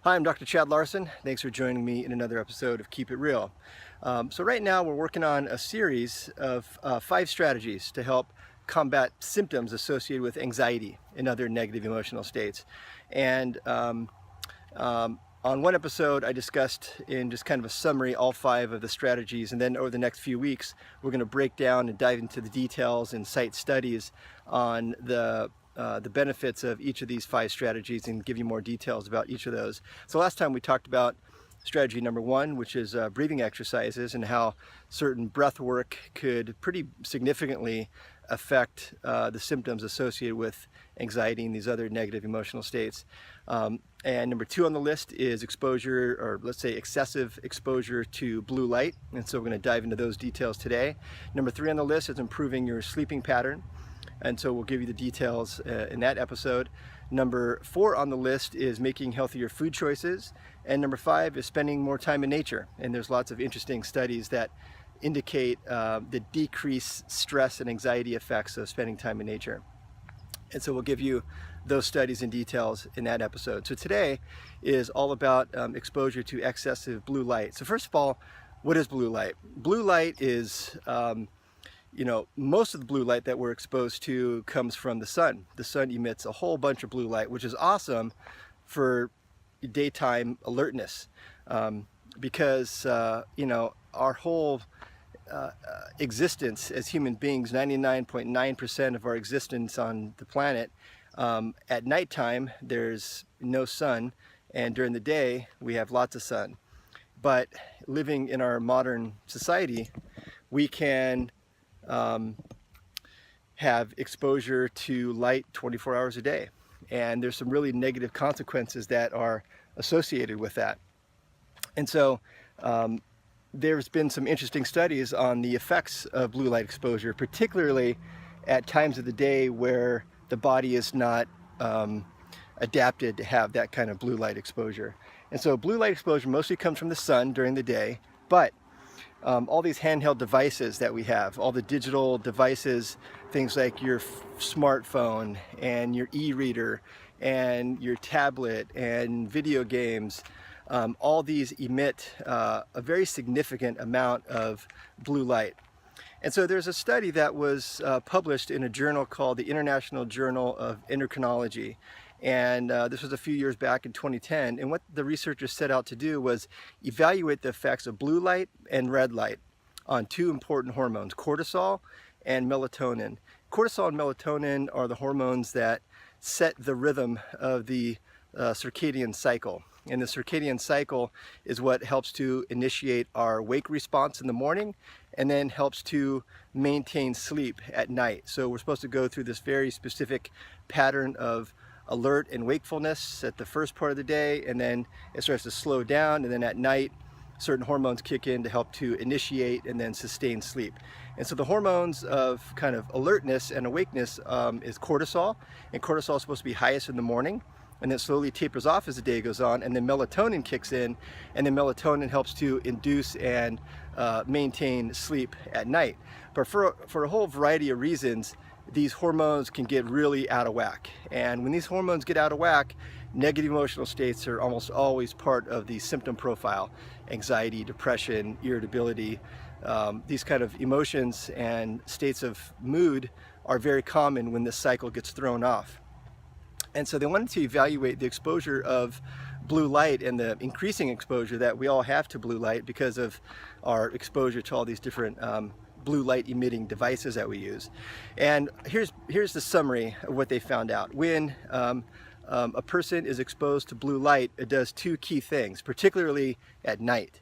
Hi, I'm Dr. Chad Larson. Thanks for joining me in another episode of Keep It Real. So right now we're working on a series of 5 strategies to help combat symptoms associated with anxiety and other negative emotional states. And on one episode I discussed in just kind of a summary all 5 of the strategies, and then over the next few weeks we're going to break down and dive into the details and cite studies on the benefits of each of these 5 strategies and give you more details about each of those. So last time we talked about strategy number 1, which is breathing exercises, and how certain breath work could pretty significantly affect the symptoms associated with anxiety and these other negative emotional states. And number 2 on the list is exposure, or let's say excessive exposure to blue light. And so we're going to dive into those details today. Number 3 on the list is improving your sleeping pattern. And so we'll give you the details in that episode. Number 4 on the list is making healthier food choices. And number 5 is spending more time in nature. And there's lots of interesting studies that indicate the decreased stress and anxiety effects of spending time in nature. And so we'll give you those studies and details in that episode. So today is all about exposure to excessive blue light. So first of all, what is blue light? Blue light is most of the blue light that we're exposed to comes from the sun. The sun emits a whole bunch of blue light, which is awesome for daytime alertness, because our whole existence as human beings, 99.9% of our existence on the planet, at nighttime there's no sun, and during the day we have lots of sun. But living in our modern society, we can have exposure to light 24 hours a day, and there's some really negative consequences that are associated with that. And so there's been some interesting studies on the effects of blue light exposure, particularly at times of the day where the body is not adapted to have that kind of blue light exposure. And so blue light exposure mostly comes from the sun during the day, but all these handheld devices that we have, all the digital devices, things like your smartphone and your e-reader and your tablet and video games, all these emit a very significant amount of blue light. And so there's a study that was published in a journal called the International Journal of Endocrinology. And this was a few years back in 2010. And what the researchers set out to do was evaluate the effects of blue light and red light on 2 important hormones, cortisol and melatonin. Cortisol and melatonin are the hormones that set the rhythm of the circadian cycle. And the circadian cycle is what helps to initiate our wake response in the morning, and then helps to maintain sleep at night. So we're supposed to go through this very specific pattern of alert and wakefulness at the first part of the day, and then it starts to slow down, and then at night certain hormones kick in to help to initiate and then sustain sleep. And so the hormones of kind of alertness and awakeness is cortisol, and cortisol is supposed to be highest in the morning, and then slowly tapers off as the day goes on, and then melatonin kicks in, and then melatonin helps to induce and maintain sleep at night. But for a whole variety of reasons, these hormones can get really out of whack. And when these hormones get out of whack, negative emotional states are almost always part of the symptom profile. Anxiety, depression, irritability, these kind of emotions and states of mood are very common when this cycle gets thrown off. And so they wanted to evaluate the exposure of blue light and the increasing exposure that we all have to blue light because of our exposure to all these different blue light emitting devices that we use. And here's the summary of what they found out. When a person is exposed to blue light, it does 2 key things, particularly at night.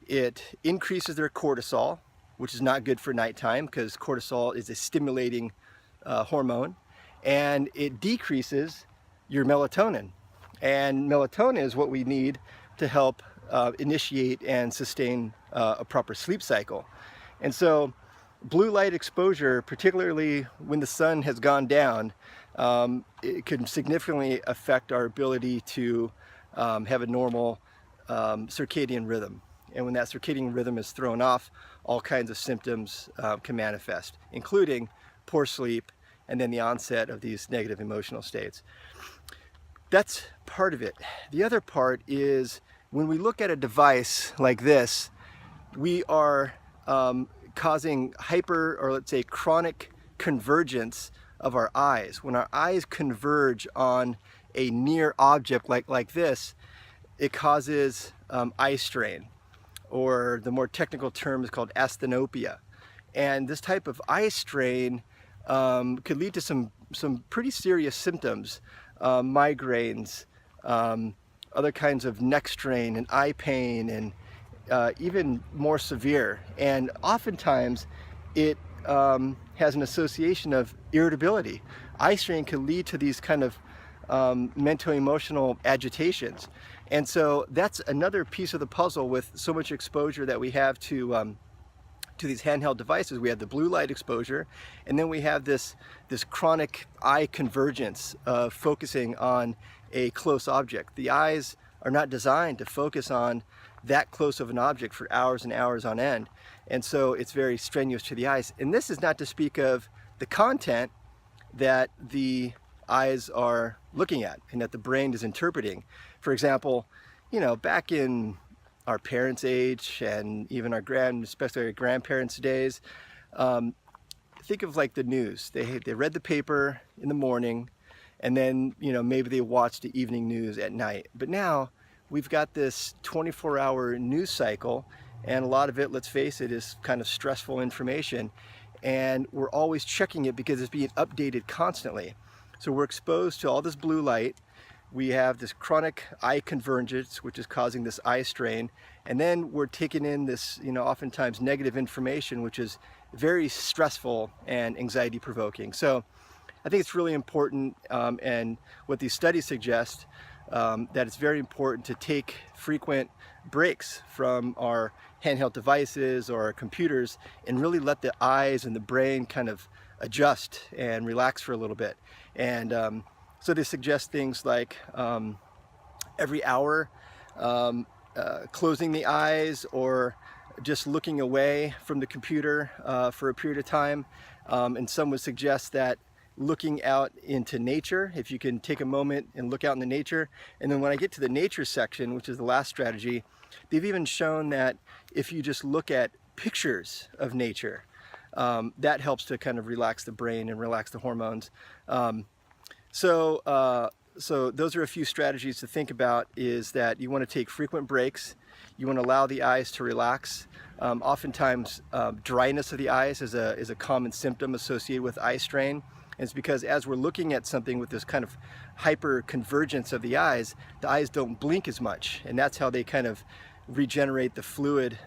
It increases their cortisol, which is not good for nighttime because cortisol is a stimulating hormone, and it decreases your melatonin. And melatonin is what we need to help initiate and sustain a proper sleep cycle. And so blue light exposure, particularly when the sun has gone down, it can significantly affect our ability to have a normal circadian rhythm. And when that circadian rhythm is thrown off, all kinds of symptoms can manifest, including poor sleep and then the onset of these negative emotional states. that's part of it. The other part is when we look at a device like this, we are causing hyper, or let's say chronic convergence of our eyes. When our eyes converge on a near object like this, it causes eye strain, or the more technical term is called asthenopia. And this type of eye strain could lead to some pretty serious symptoms, migraines, other kinds of neck strain and eye pain, and even more severe. And oftentimes it has an association of irritability. Eye strain can lead to these kind of mental emotional agitations. And so that's another piece of the puzzle with so much exposure that we have to these handheld devices. We have the blue light exposure, and then we have this chronic eye convergence of focusing on a close object. The eyes are not designed to focus on that close of an object for hours and hours on end, and so it's very strenuous to the eyes. And this is not to speak of the content that the eyes are looking at and that the brain is interpreting. For example, back in our parents' age, and even especially our grandparents' days, think of like the news. They read the paper in the morning, and then maybe they watched the evening news at night. But now we've got this 24-hour news cycle, and a lot of it, let's face it, is kind of stressful information, and we're always checking it because it's being updated constantly. So we're exposed to all this blue light. We have this chronic eye convergence, which is causing this eye strain, and then we're taking in this, oftentimes negative information, which is very stressful and anxiety provoking. So I think it's really important, and what these studies suggest, that it's very important to take frequent breaks from our handheld devices or our computers and really let the eyes and the brain kind of adjust and relax for a little bit. And so they suggest things like every hour closing the eyes, or just looking away from the computer for a period of time. And some would suggest that looking out into nature, if you can take a moment and look out in the nature. And then when I get to the nature section, which is the last strategy, they've even shown that if you just look at pictures of nature, that helps to kind of relax the brain and relax the hormones. So those are a few strategies to think about, is that you want to take frequent breaks. You want to allow the eyes to relax. Oftentimes dryness of the eyes is a common symptom associated with eye strain. And it's because as we're looking at something with this kind of hyper convergence of the eyes don't blink as much. And that's how they kind of regenerate the fluid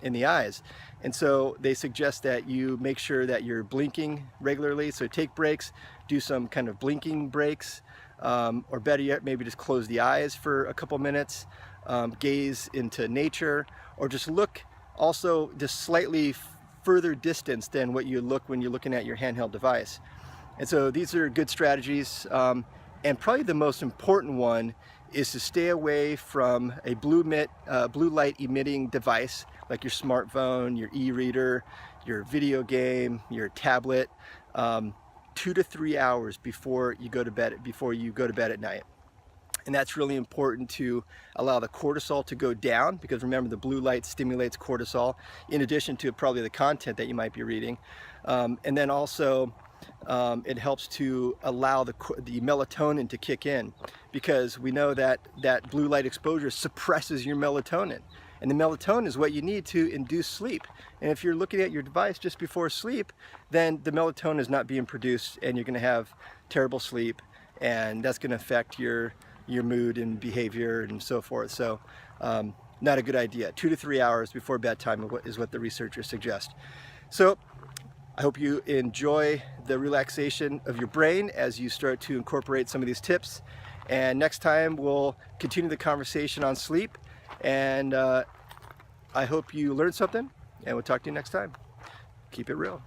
in the eyes. And so they suggest that you make sure that you're blinking regularly. So take breaks, do some kind of blinking breaks, or better yet, maybe just close the eyes for a couple minutes, gaze into nature, or just look also just slightly further distance than what you look when you're looking at your handheld device. And so these are good strategies. And probably the most important one is to stay away from a blue light emitting device like your smartphone, your e-reader, your video game, your tablet, 2 to 3 hours before you go to bed at night. And that's really important to allow the cortisol to go down, because remember, the blue light stimulates cortisol in addition to probably the content that you might be reading. And then also it helps to allow the melatonin to kick in, because we know that blue light exposure suppresses your melatonin. And the melatonin is what you need to induce sleep. And if you're looking at your device just before sleep, then the melatonin is not being produced, and you're going to have terrible sleep, and that's going to affect your mood and behavior and so forth. So not a good idea. 2 to 3 hours before bedtime is what the researchers suggest. So I hope you enjoy the relaxation of your brain as you start to incorporate some of these tips. And next time we'll continue the conversation on sleep. And I hope you learned something, and we'll talk to you next time. Keep it real.